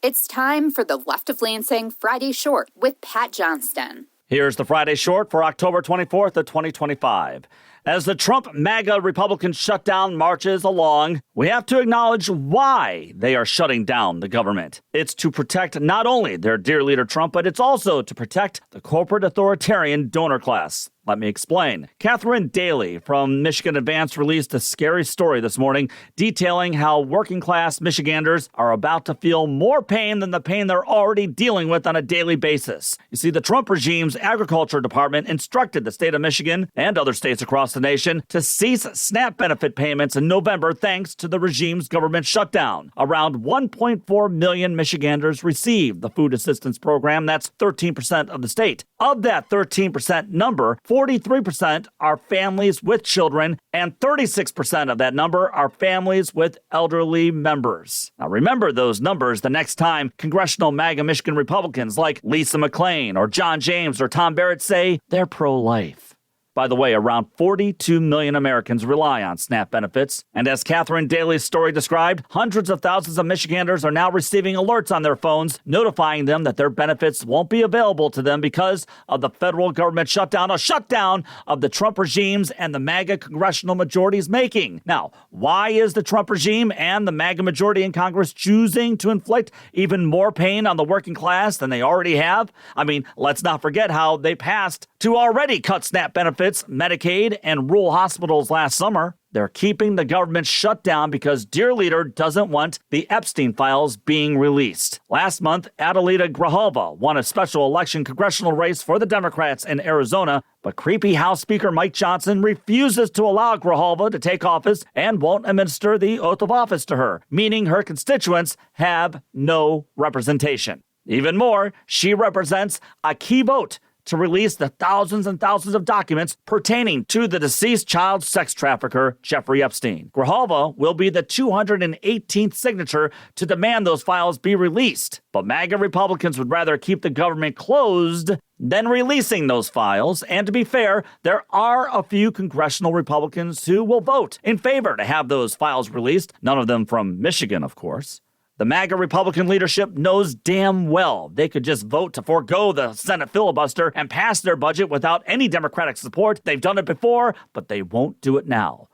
It's time for the Left of Lansing Friday Short with Pat Johnston. Here's the Friday Short for October 24th of 2025. As the Trump-MAGA Republicans shutdown marches along, we have to acknowledge why they are shutting down the government. It's to protect not only their dear leader Trump, but it's also to protect the corporate authoritarian donor class. Let me explain. Catherine Daly from Michigan Advance released a scary story this morning detailing how working-class Michiganders are about to feel more pain than the pain they're already dealing with on a daily basis. You see, the Trump regime's Agriculture Department instructed the state of Michigan and other states across the nation to cease SNAP benefit payments in November thanks to the regime's government shutdown. Around 1.4 million Michiganders received the food assistance program. That's 13% of the state. Of that 13% number, 43% are families with children, and 36% of that number are families with elderly members. Now remember those numbers the next time congressional MAGA Michigan Republicans like Lisa McClain or John James or Tom Barrett say they're pro-life. By the way, around 42 million Americans rely on SNAP benefits. And as Catherine Daly's story described, hundreds of thousands of Michiganders are now receiving alerts on their phones notifying them that their benefits won't be available to them because of the federal government shutdown, a shutdown of the Trump regime's and the MAGA congressional majority's making. Now, why is the Trump regime and the MAGA majority in Congress choosing to inflict even more pain on the working class than they already have? I mean, let's not forget how they passed to already cut SNAP benefits, Medicaid, and rural hospitals last summer. They're keeping the government shut down because dear leader doesn't want the Epstein Files being released. Last month, Adelita Grijalva won a special election congressional race for the Democrats in Arizona, but creepy House Speaker Mike Johnston refuses to allow Grijalva to take office and won't administer the oath of office to her, meaning her constituents have no representation. Even more, she represents a key vote to release the thousands and thousands of documents pertaining to the deceased child sex trafficker, Jeffrey Epstein. Grijalva will be the 218th signature to demand those files be released. But MAGA Republicans would rather keep the government closed than releasing those files. And to be fair, there are a few congressional Republicans who will vote in favor to have those files released, none of them from Michigan, of course. The MAGA Republican leadership knows damn well they could just vote to forego the Senate filibuster and pass their budget without any Democratic support. They've done it before, but they won't do it now.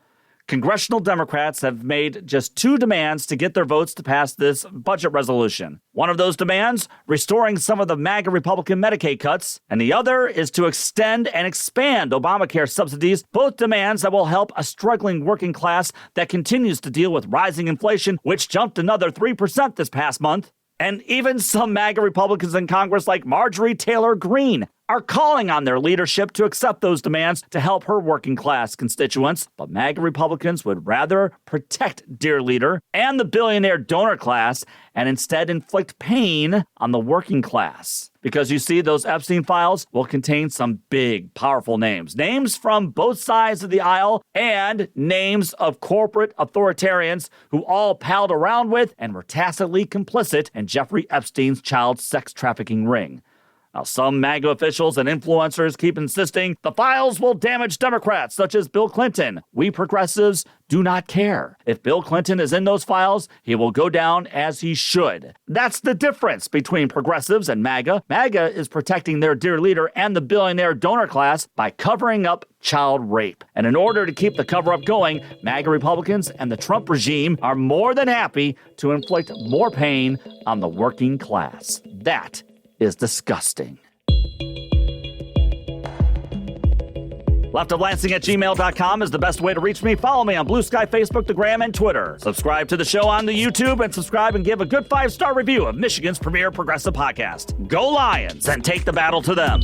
Congressional Democrats have made just two demands to get their votes to pass this budget resolution. One of those demands, restoring some of the MAGA Republican Medicaid cuts, and the other is to extend and expand Obamacare subsidies, both demands that will help a struggling working class that continues to deal with rising inflation, which jumped another 3% this past month. And even some MAGA Republicans in Congress like Marjorie Taylor Greene are calling on their leadership to accept those demands to help her working class constituents. But MAGA Republicans would rather protect dear leader and the billionaire donor class and instead inflict pain on the working class. Because you see, those Epstein files will contain some big, powerful names. Names from both sides of the aisle and names of corporate authoritarians who all palled around with and were tacitly complicit in Jeffrey Epstein's child sex trafficking ring. Now, some MAGA officials and influencers keep insisting the files will damage Democrats, such as Bill Clinton. We progressives do not care. If Bill Clinton is in those files, he will go down as he should. That's the difference between progressives and MAGA. MAGA is protecting their dear leader and the billionaire donor class by covering up child rape. And in order to keep the cover-up going, MAGA Republicans and the Trump regime are more than happy to inflict more pain on the working class. That is disgusting. leftoflansing@gmail.com is the best way to reach me. Follow me on Blue Sky, Facebook, the Gram, and Twitter. Subscribe to the show on the YouTube and subscribe and give a good 5-star review of Michigan's premier progressive podcast. Go Lions and take the battle to them.